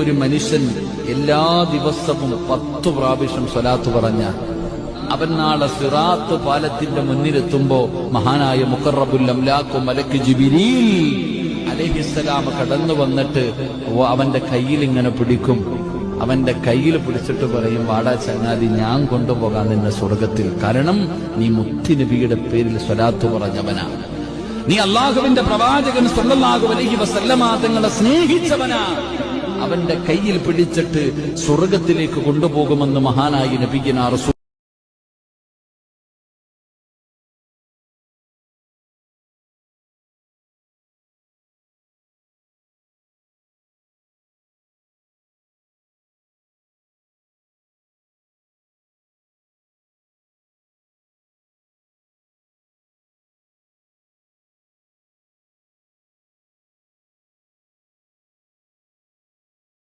ഒരു മനുഷ്യൻ എല്ലാ ദിവസവും 10 പ്രാവശ്യം സ്വലാത്ത് പറഞ്ഞാൽ അവൻ നാളെ സിറാത്ത് പാലത്തിന്റെ മുന്നിലെത്തുമ്പോ മഹാനായ മുഖറബുൽ അംലാഖ് മലക്ക് ജിബ്രീൽ അലൈഹിസ്സലാം കടന്നു വന്നിട്ട് അവന്റെ കയ്യിൽ ഇങ്ങനെ പിടിക്കും. അവന്റെ കയ്യിൽ പിടിച്ചിട്ട് പറയും, വാടാ ചങ്ങാതി, ഞാൻ കൊണ്ടുപോകാൻ നിന്നെ സ്വർഗത്തിൽ. കാരണം നീ മുത്തുനബിയുടെ പേരിൽ സ്വലാത്ത് പറഞ്ഞവനാ, നീ അള്ളാഹുവിന്റെ പ്രവാചകൻ സ്വല്ലല്ലാഹു അലൈഹി വസല്ലമ തങ്ങളെ സ്നേഹിച്ചവനാ. അവന്റെ കയ്യിൽ പിടിച്ചിട്ട് സ്വർഗത്തിലേക്ക് കൊണ്ടുപോകുമെന്ന് മഹാനായ നബിയുനാ റസൂൽ